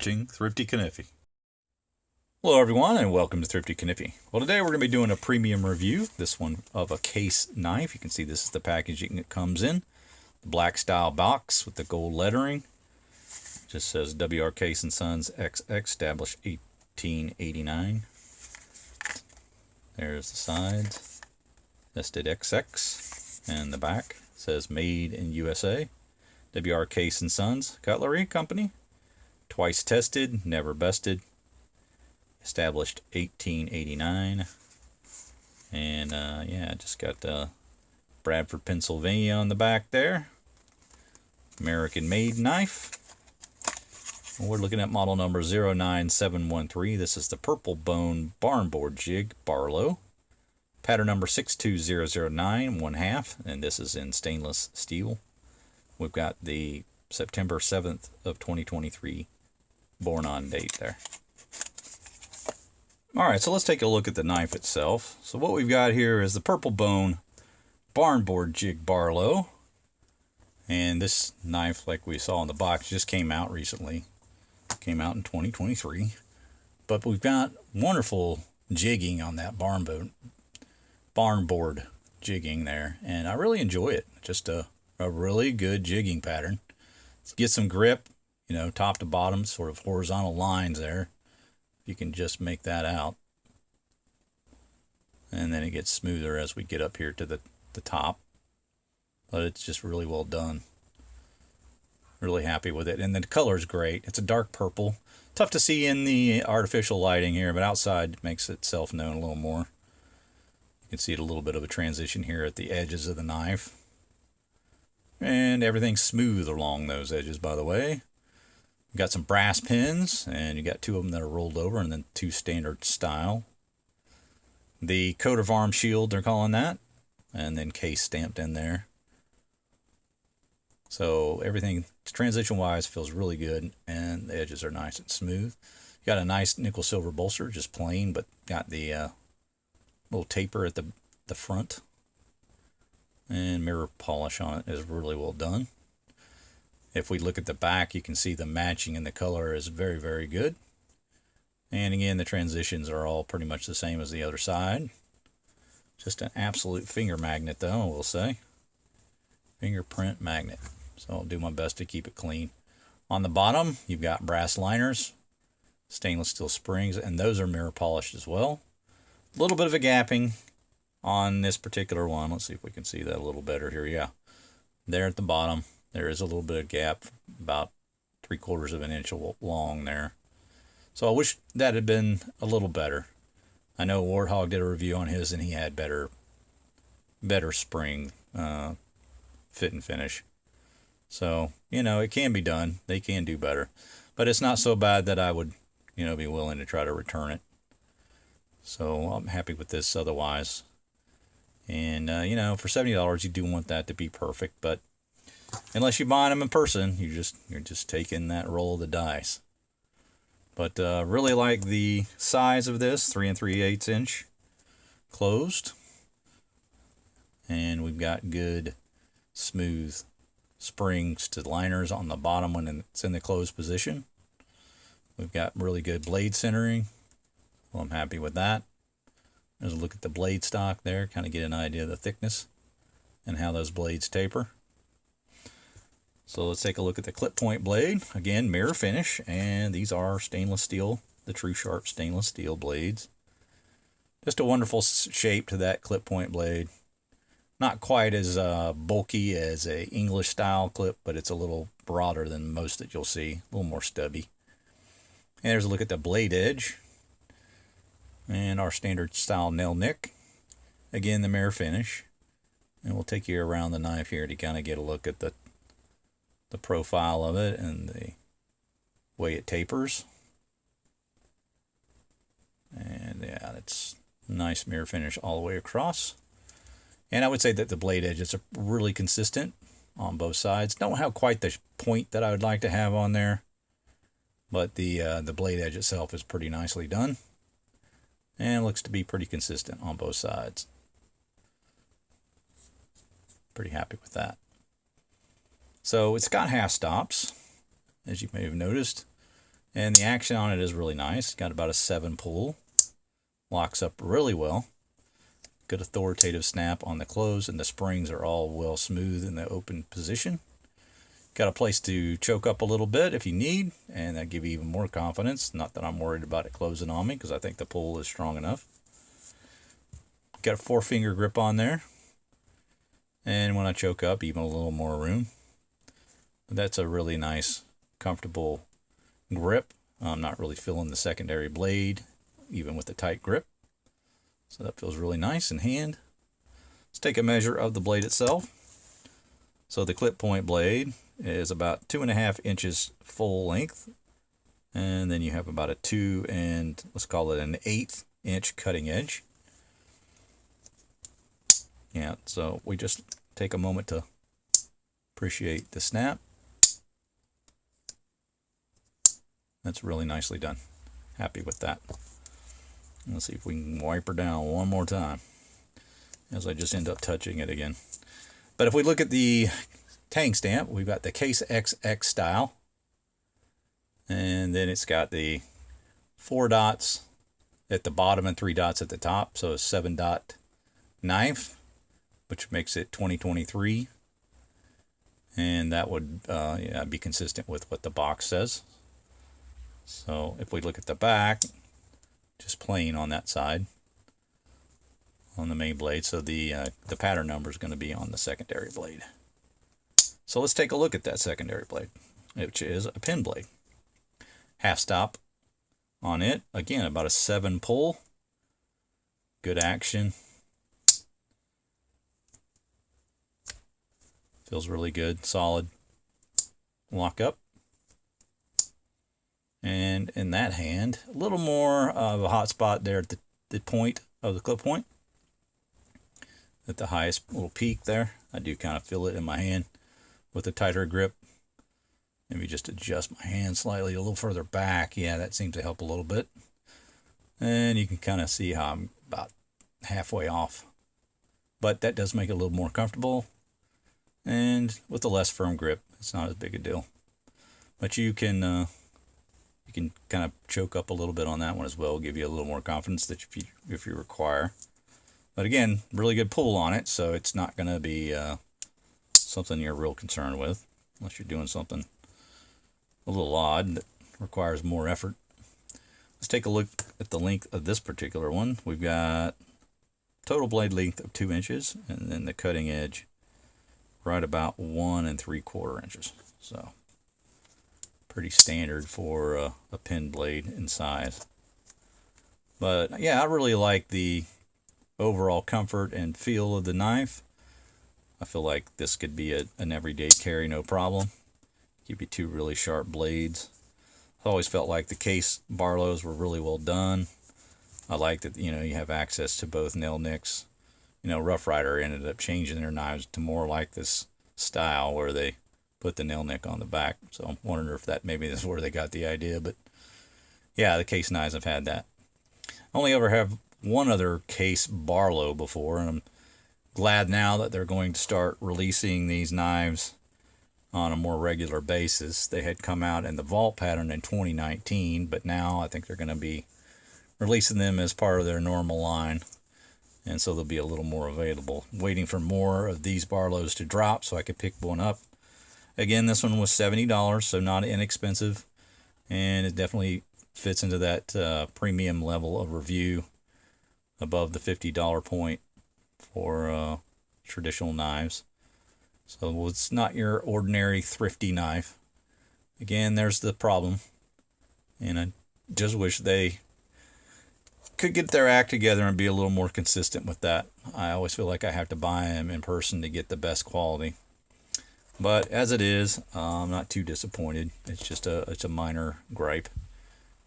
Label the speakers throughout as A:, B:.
A: watching Thrifty Kaniffy. Hello everyone and welcome to Thrifty Kaniffy. Well, today we're going to be doing a premium review, this one of a case knife. You can see this is the packaging it comes in. The black style box with the gold lettering. It just says W.R. Case & Sons XX, established 1889. There's the sides. Listed XX. And the back says Made in USA. W.R. Case & Sons Cutlery Company. Twice tested, never busted. Established 1889. And yeah, just got Bradford, Pennsylvania on the back there. American made knife. We're looking at model number 09713. This is the Purple Bone Barnboard Jig Barlow. Pattern number 62009, 1/2, and this is in stainless steel. We've got the September 7th of 2023 born on date there. Alright, so let's take a look at the knife itself. So what we've got here is the Purple Bone Barnboard Jig Barlow. And this knife, like we saw in the box, just came out recently. Came out in 2023. But we've got wonderful jigging on that barnboard jigging there. And I really enjoy it. Just a really good jigging pattern. Get some grip, you know, top to bottom, sort of horizontal lines there. You can just make that out. And then it gets smoother as we get up here to the top. But it's just really well done. Really happy with it. And the color is great. It's a dark purple. Tough to see in the artificial lighting here, but outside it makes itself known a little more. You can see it a little bit of a transition here at the edges of the knife. And everything's smooth along those edges, by the way. You got some brass pins, and you got two of them that are rolled over, and then two standard style. The coat of arms shield, they're calling that, and then case stamped in there. So everything transition-wise feels really good, and the edges are nice and smooth. You got a nice nickel silver bolster, just plain, but got the little taper at the front. And mirror polish on it is really well done. If we look at the back, you can see the matching in the color is very, very good. And again, the transitions are all pretty much the same as the other side. Just an absolute finger magnet though, I will say. Fingerprint magnet. So I'll do my best to keep it clean. On the bottom, you've got brass liners, stainless steel springs, and those are mirror polished as well. A little bit of a gapping on this particular one. Let's see if we can see that a little better here. Yeah, there at the bottom. There is a little bit of gap, about 3/4 of an inch long there. So I wish that had been a little better. I know Warthog did a review on his and he had better spring fit and finish. So, you know, it can be done. They can do better. But it's not so bad that I would, you know, be willing to try to return it. So I'm happy with this otherwise. And, you know, for $70, you do want that to be perfect, but unless you buy them in person, you're just taking that roll of the dice. But really like the size of this, 3 3/8 inch closed. And we've got good smooth springs to liners on the bottom when it's in the closed position. We've got really good blade centering. Well, I'm happy with that. There's a look at the blade stock there, kind of get an idea of the thickness and how those blades taper. So let's take a look at the clip point blade. Again, mirror finish, and these are stainless steel, the Tru-sharp stainless steel blades. Just a wonderful shape to that clip point blade. Not quite as bulky as a English style clip, but it's a little broader than most that you'll see, a little more stubby. And there's a look at the blade edge and our standard style nail nick. Again, the mirror finish. And we'll take you around the knife here to kind of get a look at the profile of it and the way it tapers. And yeah, it's nice mirror finish all the way across. And I would say that the blade edges are really consistent on both sides. Don't have quite the point that I would like to have on there, but the blade edge itself is pretty nicely done. And looks to be pretty consistent on both sides. Pretty happy with that. So it's got half stops, as you may have noticed. And the action on it is really nice. Got about a 7 pull. Locks up really well. Good authoritative snap on the close, and the springs are all well smooth in the open position. Got a place to choke up a little bit if you need, and that give you even more confidence. Not that I'm worried about it closing on me, because I think the pull is strong enough. Got a 4-finger grip on there, and when I choke up, even a little more room. But that's a really nice, comfortable grip. I'm not really feeling the secondary blade, even with the tight grip. So that feels really nice in hand. Let's take a measure of the blade itself. So the clip point blade is about 2.5 inches full length. And then you have about a 2 and let's call it an 1/8 inch cutting edge. Yeah, so we just take a moment to appreciate the snap. That's really nicely done. Happy with that. Let's see if we can wipe her down one more time as I just end up touching it again. But if we look at the tang stamp, we've got the Case XX style. And then it's got the 4 dots at the bottom and 3 dots at the top. So a 7-dot knife, which makes it 2023. And that would be consistent with what the box says. So if we look at the back, just plain on that side on the main blade. So the pattern number is going to be on the secondary blade. So let's take a look at that secondary blade, which is a pin blade. Half stop on it. Again, about a 7 pull. Good action. Feels really good, solid. Lock up. And in that hand, a little more of a hot spot there at the point of the clip point. At the highest little peak there. I do kind of feel it in my hand with a tighter grip. Maybe just adjust my hand slightly a little further back. Yeah, that seems to help a little bit. And you can kind of see how I'm about halfway off. But that does make it a little more comfortable. And with a less firm grip, it's not as big a deal. But you can kind of choke up a little bit on that one as well, give you a little more confidence that if you require. But again, really good pull on it, so it's not going to be something you're real concerned with, unless you're doing something a little odd that requires more effort. Let's take a look at the length of this particular one. We've got total blade length of 2 inches, and then the cutting edge right about 1 3/4 inches. So pretty standard for a pin blade in size. But yeah, I really like the overall comfort and feel of the knife. I feel like this could be an everyday carry, no problem. Give you 2 really sharp blades. I always felt like the Case Barlows were really well done. I like that, you have access to both nail nicks. Rough Rider ended up changing their knives to more like this style where they put the nail nick on the back. So I'm wondering if maybe that's where they got the idea. But yeah, the Case knives have had that. I only ever have one other Case Barlow before, and I'm glad now that they're going to start releasing these knives on a more regular basis. They had come out in the vault pattern in 2019, but now I think they're going to be releasing them as part of their normal line, and so they'll be a little more available. Waiting for more of these Barlows to drop so I could pick one up. Again, this one was $70, so not inexpensive, and it definitely fits into that premium level of review above the $50 point for traditional knives. So it's not your ordinary Thrifty knife. Again, there's the problem, and I just wish they could get their act together and be a little more consistent with that. I always feel like I have to buy them in person to get the best quality. But as it is, I'm not too disappointed. It's just it's a minor gripe.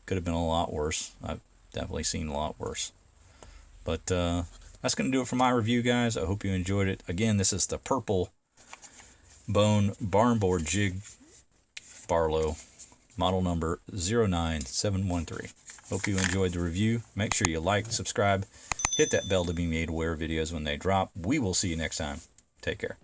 A: Could have been a lot worse. I've definitely seen a lot worse. But that's going to do it for my review, guys. I hope you enjoyed it. Again, this is the Purple Bone Barnboard Jig Barlow, model number 09713. Hope you enjoyed the review. Make sure you like, subscribe, hit that bell to be made aware of videos when they drop. We will see you next time. Take care.